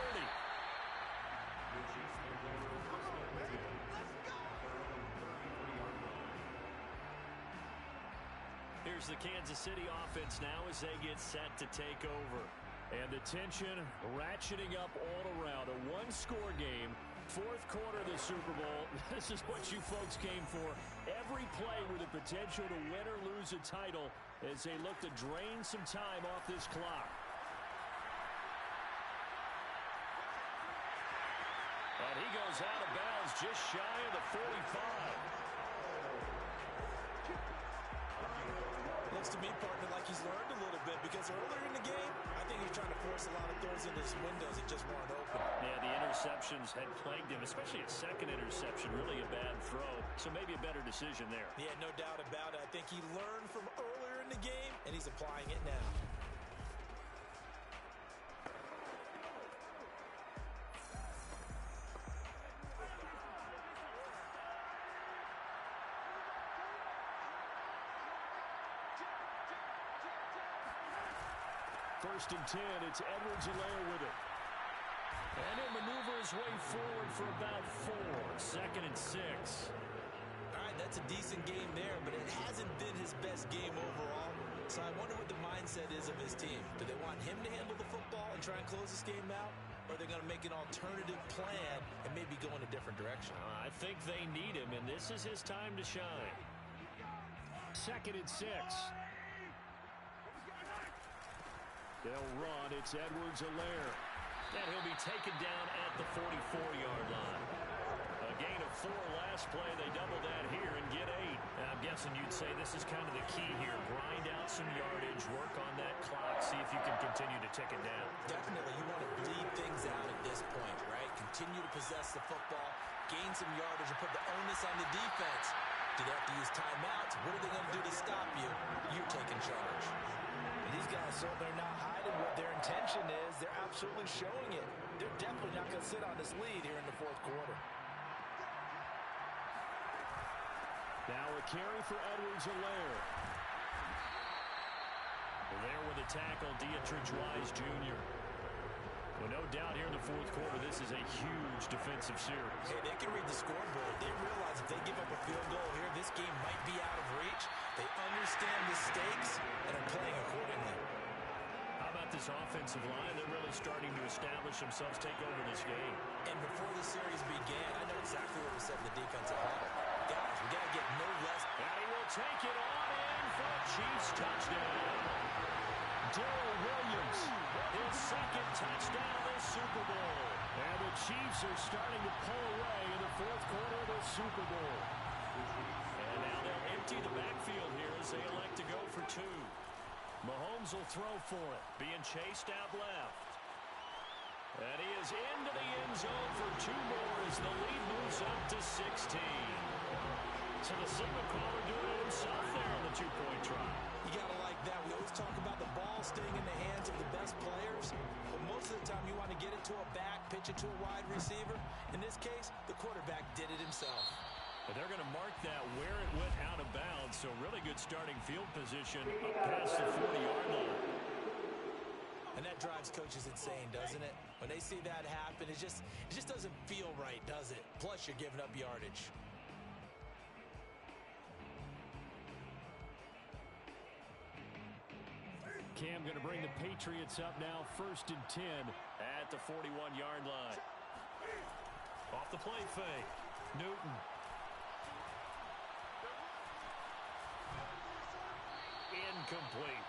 Here's the Kansas City offense now as they get set to take over. And the tension ratcheting up all around. A 1-score game. 4th quarter of the Super Bowl. This is what you folks came for. Every play with the potential to win or lose a title as they look to drain some time off this clock. And he goes out of bounds just shy of the 45. Looks to me, partner, like he's learned a little bit because earlier in the game, I think he was trying to force a lot of throws into his windows that just weren't open. Yeah, the interceptions had plagued him, especially a 2nd interception, really a bad throw. So maybe a better decision there. Yeah, no doubt about it. I think he learned from earlier in the game, and he's applying it now. First and 10, it's Edwards-Helaire with it. And he'll maneuver his way forward for about 4. 2nd and 6. All right, that's a decent game there, but it hasn't been his best game overall. So I wonder what the mindset is of his team. Do they want him to handle the football and try and close this game out? Or are they going to make an alternative plan and maybe go in a different direction? I think they need him, and this is his time to shine. 2nd and 6. They'll run. It's Edwards-Helaire. And he'll be taken down at the 44-yard line. A gain of 4 last play. They double that here and get 8. And I'm guessing you'd say this is kind of the key here. Grind out some yardage, work on that clock, see if you can continue to tick it down. Definitely. You want to bleed things out at this point, right? Continue to possess the football, gain some yardage, and put the onus on the defense. Do they have to use timeouts? What are they going to do to stop you? You're taking charge. These guys certainly are not hiding what their intention is. They're absolutely showing it. They're definitely not going to sit on this lead here in the 4th quarter. Now a carry for Edwards-Helaire. There with a tackle, Dietrich Wise Jr. Well, no doubt here in the fourth quarter, this is a huge defensive series. Hey, they can read the scoreboard. They realize if they give up a field goal here, this game might be out of reach. They understand the stakes and are playing accordingly. How about this offensive line? They're really starting to establish themselves, take over this game. And before the series began, I know exactly what we said in the defensive huddle. Guys, we got to get no less. And he will take it on in for a Chiefs touchdown. Darrell Williams, his second touchdown of this Super Bowl. And the Chiefs are starting to pull away in the fourth quarter of the Super Bowl. And now they'll empty the backfield here as they elect to go for two. Mahomes will throw for it, being chased out left. And he is into the end zone for two more as the lead moves up to 16. So the signal caller doing it himself there on the two-point try. You got to like that. We always talk about the ball staying in the hands of the best players, but most of the time you want to get it to a back, pitch it to a wide receiver. In this case, the quarterback did it himself. But they're going to mark that where it went out of bounds, so really good starting field position up past the 40-yard line. And that drives coaches insane, doesn't it? When they see that happen, it just doesn't feel right, does it? Plus, you're giving up yardage. Cam going to bring the Patriots up now, 1st and 10 at the 41-yard line. Off the play fake, Newton. Incomplete.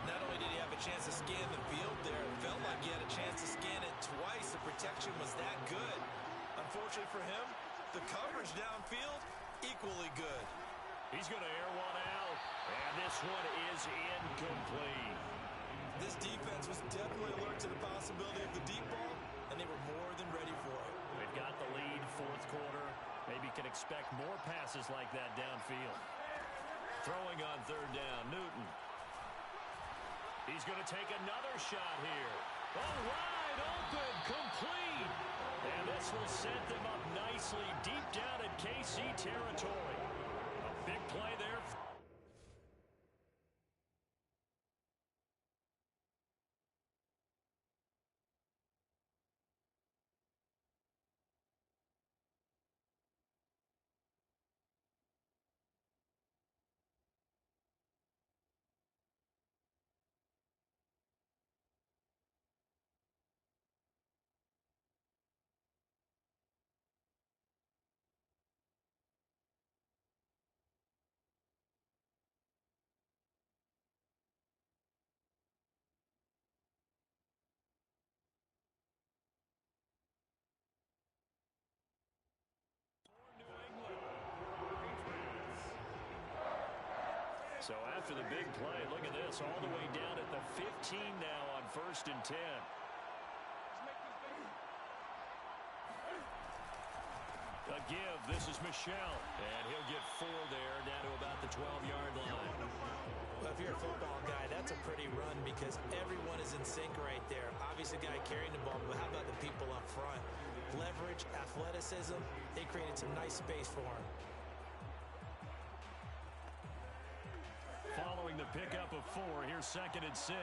Not only did he have a chance to scan the field there, it felt like he had a chance to scan it twice. The protection was that good. Unfortunately for him, the coverage downfield, equally good. He's going to air one out, and this one is incomplete. This defense was definitely alert to the possibility of the deep ball, and they were more than ready for it. They've got the lead, fourth quarter. Maybe can expect more passes like that downfield. Throwing on 3rd down, Newton. He's going to take another shot here. Oh, wide open, complete. And this will set them up nicely deep down in KC territory. A big play there. So after the big play, look at this, all the way down at the 15 now on 1st and 10. A give, this is Michelle, and he'll get 4 there, down to about the 12-yard line. Well, if you're a football guy, that's a pretty run because everyone is in sync right there. Obviously, the guy carrying the ball, but how about the people up front? Leverage, athleticism, they created some nice space for him. Following the pickup of 4, here's 2nd and 6.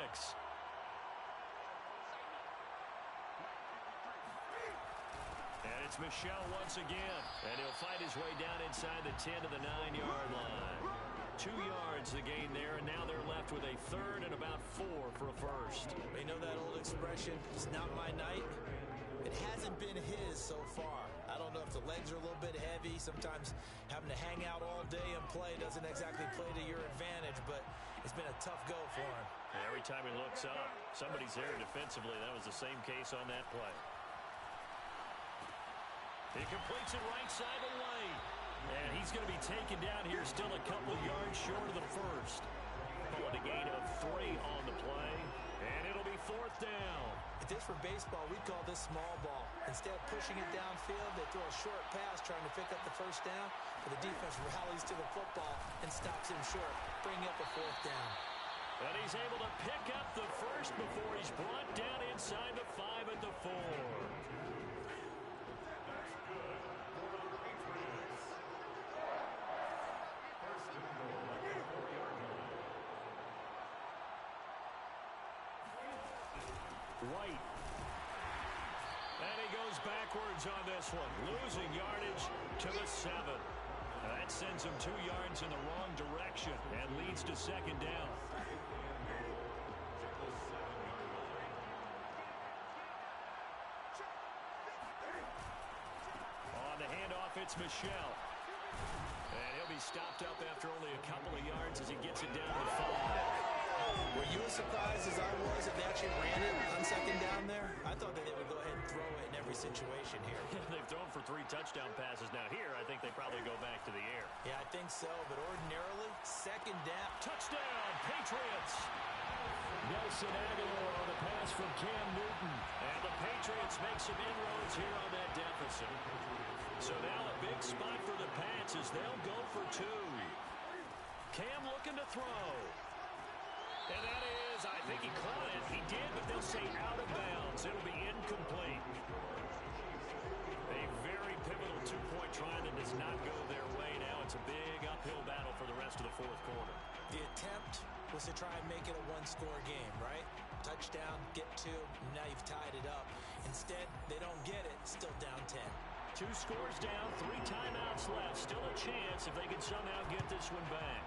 And it's Michelle once again. And he'll fight his way down inside the 10 to the 9-yard line. 2 yards the gain there, and now they're left with a 3rd and about 4 for a first. You know that old expression, it's not my night? It hasn't been his so far. I don't know if the legs are a little bit heavy. Sometimes having to hang out all day and play doesn't exactly play to your advantage, but it's been a tough go for him. And every time he looks up, somebody's there defensively. That was the same case on that play. He completes it right side of the lane. And he's going to be taken down here, still a couple yards short of the first. Pulling a gain of 3 on the play. And it'll be 4th down. If this were baseball, we'd call this small ball. Instead of pushing it downfield, they throw a short pass trying to pick up the first down, but the defense rallies to the football and stops him short, bringing up a 4th down. And he's able to pick up the first before he's brought down inside the 5 at the 4. White. And he goes backwards on this one, losing yardage to the 7. That sends him 2 yards in the wrong direction and leads to second down. On the handoff, it's Michel. And he'll be stopped up after only a couple of yards as he gets it down to 5. Were you as surprised as I was if they actually ran it on second down there? I thought that they would go ahead and throw it in every situation here. They've thrown for 3 touchdown passes. Now here, I think they probably go back to the air. Yeah, I think so, but ordinarily, second down. Touchdown, Patriots! Nelson Aguilar on the pass from Cam Newton. And the Patriots make some inroads here on that deficit. So now a big spot for the Pats as they'll go for 2. Cam looking to throw. And that is, I think he caught it. He did, but they'll say out of bounds. It'll be incomplete. A very pivotal 2-point try that does not go their way. Now it's a big uphill battle for the rest of the 4th quarter. The attempt was to try and make it a 1-score game, right? Touchdown, get 2, and now you've tied it up. Instead, they don't get it, still down 10. 2 scores down, 3 timeouts left. Still a chance if they can somehow get this one back.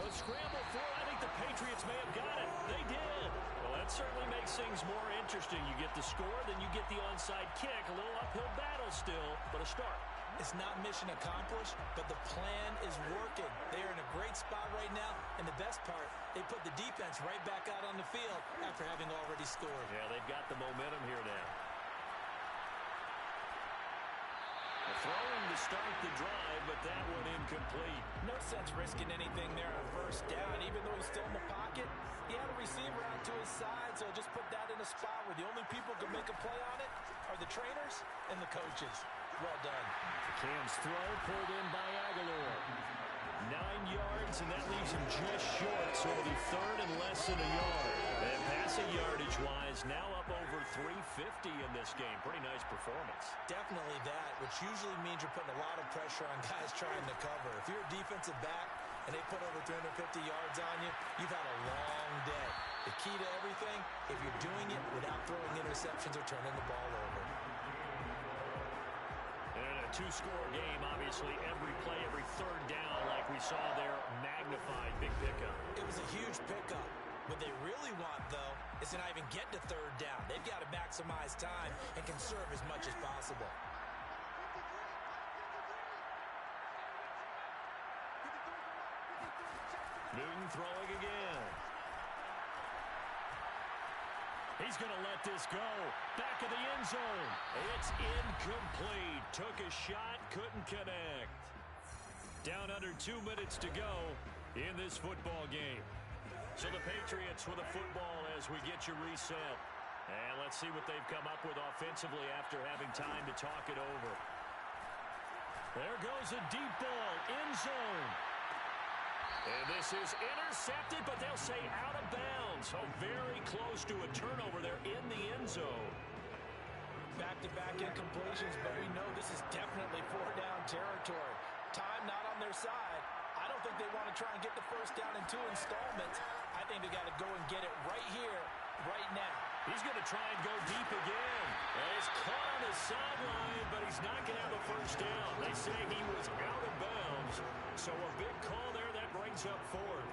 A scramble for, I think the Patriots may have got it. They did. Well, that certainly makes things more interesting. You get the score, then you get the onside kick. A little uphill battle still, but a start. It's not mission accomplished, but the plan is working. They're in a great spot right now, and the best part, they put the defense right back out on the field after having already scored. Yeah, they've got the momentum here now. Throwing to start the drive, but that one incomplete. No sense risking anything there on first down. Even though he's still in the pocket, he had a receiver out to his side, so just put that in a spot where the only people who can make a play on it are the trainers and the coaches. Well done. Cam's throw pulled in by Aguilar. 9 yards, and that leaves him just short, so it'll be 3rd and less than a yard. And passing yardage-wise, now up over 350 in this game. Pretty nice performance. Definitely that, which usually means you're putting a lot of pressure on guys trying to cover. If you're a defensive back and they put over 350 yards on you, you've had a long day. The key to everything, if you're doing it without throwing interceptions or turning the ball over. And in a 2-score game, obviously, every play, every 3rd down, like we saw there, magnified. Big pickup. It was a huge pickup. What they really want, though, is to not even get to 3rd down. They've got to maximize time and conserve as much as possible. Newton throwing again. He's going to let this go. Back of the end zone. It's incomplete. Took a shot, couldn't connect. Down under 2 minutes to go in this football game. So the Patriots with a football as we get you reset. And let's see what they've come up with offensively after having time to talk it over. There goes a deep ball, end zone. And this is intercepted, but they'll say out of bounds. So very close to a turnover there in the end zone. Back-to-back incompletions, but we know this is definitely 4-down territory. Time not on their side. I don't think they want to try and get the first down in 2 installments. I think they got to go and get it right here, right now. He's going to try and go deep again. And he's caught on the sideline, but he's not going to have a first down. They say he was out of bounds. So a big call there that brings up 4th.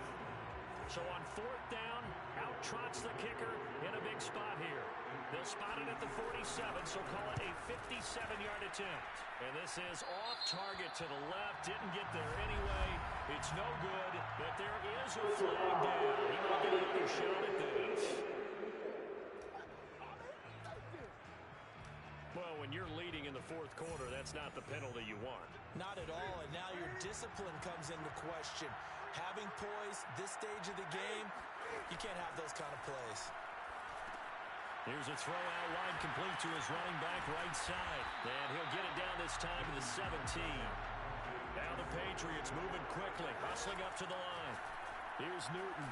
So on 4th down, out trots the kicker in a big spot here. They'll spot it at the 47, so call it a 57-yard attempt. And this is off target to the left. Didn't get there anyway. It's no good, but there is a flag down. He might get another shot at this. Well, when you're leading in the 4th quarter, that's not the penalty you want. Not at all, and now your discipline comes into question. Having poise this stage of the game, you can't have those kind of plays. Here's a throw out wide, complete to his running back right side. And he'll get it down this time to the 17. Now the Patriots moving quickly, hustling up to the line. Here's Newton.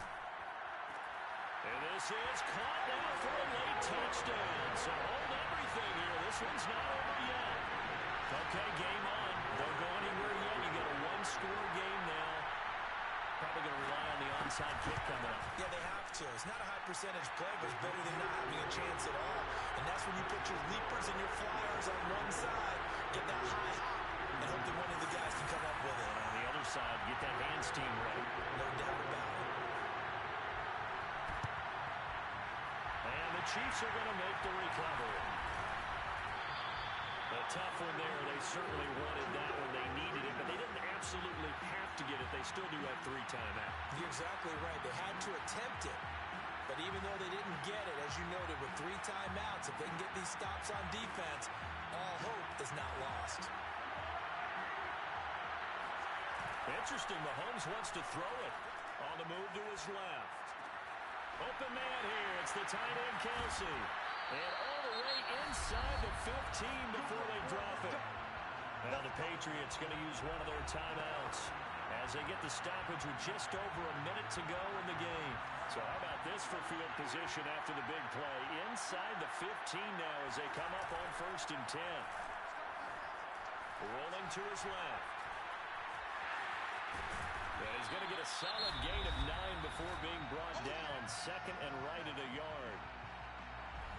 And this is caught now for a late touchdown. So hold everything here. This one's not over yet. Okay, game on. Don't go anywhere yet. You got a 1-score game now. Probably going to rely on the onside kick coming up. Yeah, they have to. It's not a high percentage play, but it's better than not having a chance at all. And that's when you put your leapers and your flyers on one side, get that high hop, and hope that one of the guys can come up with it. And on the other side, get that hands team ready. No doubt about it. And the Chiefs are going to make the recovery. A tough one there. They certainly wanted that one. They needed it, but they didn't absolutely have to get it. They still do have 3 timeouts. You're exactly right. They had to attempt it. But even though they didn't get it, as you noted, with 3 timeouts, if they can get these stops on defense, all hope is not lost. Interesting. Mahomes wants to throw it. On the move to his left. Open man here. It's the tight end, Kelsey. And all the way inside the 15 before they drop it. Now the Patriots going to use one of their timeouts as they get the stoppage with just over a minute to go in the game. So how about this for field position after the big play? Inside the 15 now as they come up on 1st and 10. Rolling to his left. And he's going to get a solid gain of 9 before being brought down. 2nd and right at a yard.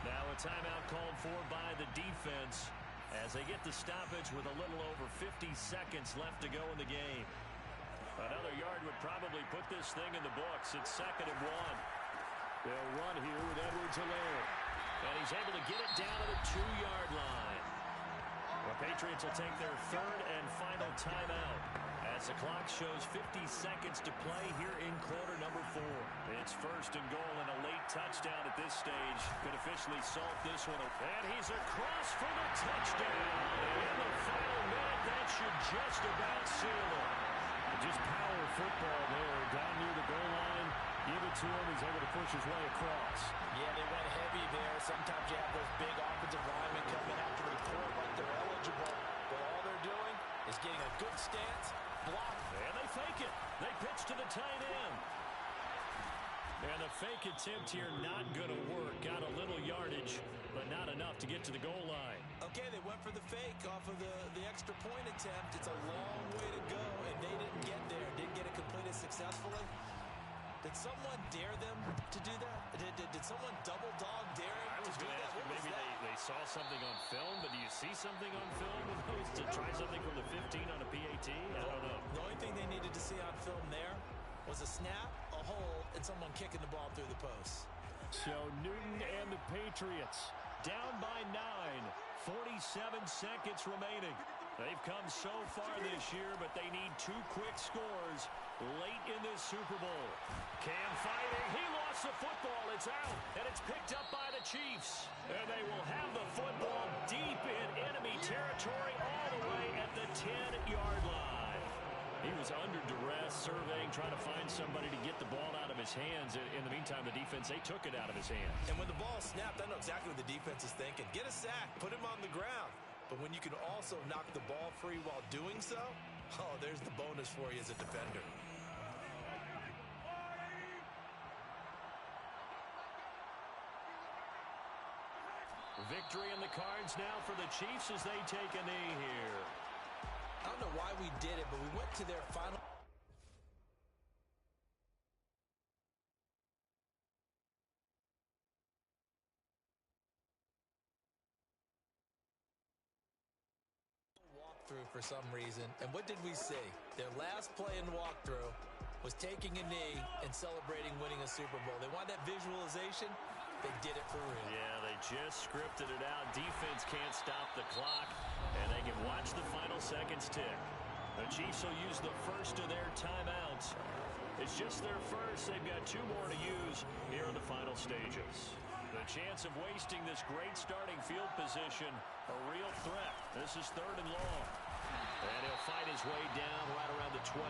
Now a timeout called for by the defense as they get the stoppage with a little over 50 seconds left to go in the game. Another yard would probably put this thing in the books. It's 2nd and 1. They'll run here with Edwards-Helaire. And he's able to get it down to the 2-yard line. The Patriots will take their 3rd and final timeout as the clock shows 50 seconds to play here in quarter number 4. It's 1st and goal, and a late touchdown at this stage could officially salt this one. And he's across for the touchdown. In the final minute, that should just about seal it. Just power football there, down near the goal line. Give it to him. He's able to push his way across. Yeah, they went heavy there. Sometimes you have those big offensive linemen coming out to report like they're eligible. But all they're doing is getting a good stance, block. And they fake it. They pitch to the tight end. And the fake attempt here not going to work. Got a little yardage, but not enough to get to the goal line. Okay, they went for the fake off of the extra point attempt. It's a long way to go, and they didn't get there. Didn't get it completed successfully. Did someone dare them to do that? Did someone double dog dare I them was to do going to that? ask you, maybe they saw something on film, but do you see something on film with those to try something from the 15 on a PAT? I don't know. The only thing they needed to see on film there was a snap, a hole, and someone kicking the ball through the post. So Newton and the Patriots down by 9. 47 seconds remaining. They've come so far this year, but they need 2 quick scores late in this Super Bowl. Cam fighting. He lost the football. It's out, and it's picked up by the Chiefs. And they will have the football deep in enemy territory all the way at the 10-yard line. He was under duress, surveying, trying to find somebody to get the ball out of his hands. In the meantime, the defense, they took it out of his hands. And when the ball snapped, I know exactly what the defense is thinking. Get a sack, put him on the ground. But when you can also knock the ball free while doing so, oh, there's the bonus for you as a defender. Victory in the cards now for the Chiefs as they take a knee here. I don't know why we did it, but we went to their final walkthrough for some reason. And what did we see? Their last play in walkthrough was taking a knee and celebrating winning a Super Bowl. They want that visualization. They did it for real. Yeah, they just scripted it out. Defense can't stop the clock, and they can watch the final seconds tick. The Chiefs will use the first of their timeouts. It's just their first. They've got 2 more to use here in the final stages. The chance of wasting this great starting field position, a real threat. This is 3rd and long. And he'll fight his way down right around the 12.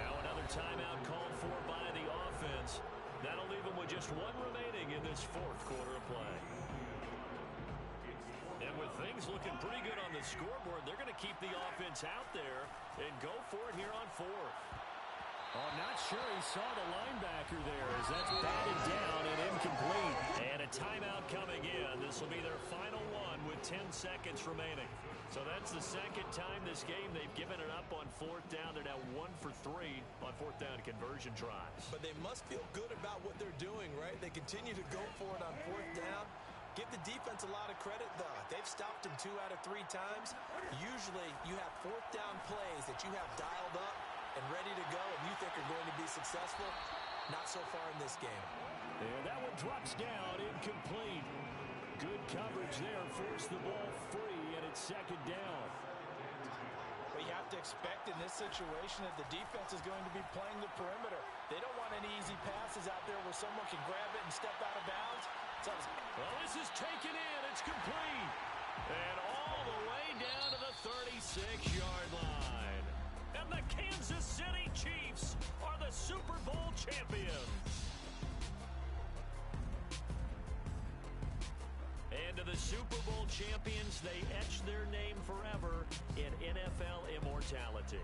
Now another timeout called for by the offense. That'll leave them with just 1 remaining in this 4th quarter of play. And with things looking pretty good on the scoreboard, they're going to keep the offense out there and go for it here on 4th. Oh, not sure he saw the linebacker there as that's batted down and incomplete. And a timeout coming in. This will be their final one with 10 seconds remaining. So that's the second time this game they've given it up on fourth down. They're now 1 for 3 on fourth down conversion tries. But they must feel good about what they're doing, right? They continue to go for it on fourth down. Give the defense a lot of credit, though. They've stopped them 2 out of 3 times. Usually you have fourth down plays that you have dialed up and ready to go and you think are going to be successful. Not so far in this game. And that one drops down, incomplete. Good coverage there, forced the ball free, and it's second down. Well, you have to expect in this situation that the defense is going to be playing the perimeter. They don't want any easy passes out there where someone can grab it and step out of bounds. Well, this is taken in. It's complete. And all the way down to the 36-yard line. And the Kansas City Chiefs are the Super Bowl champions. And to the Super Bowl champions, they etch their name forever in NFL immortality.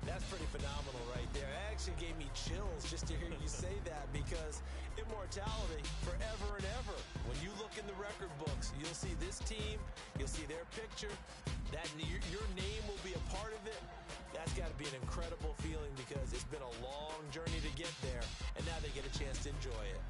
That's pretty phenomenal right there. It actually gave me chills just to hear you say that, because immortality forever and ever. When you look in the record books, you'll see this team, you'll see their picture, that your name will be a part of it. That's got to be an incredible feeling, because it's been a long journey to get there, and now they get a chance to enjoy it.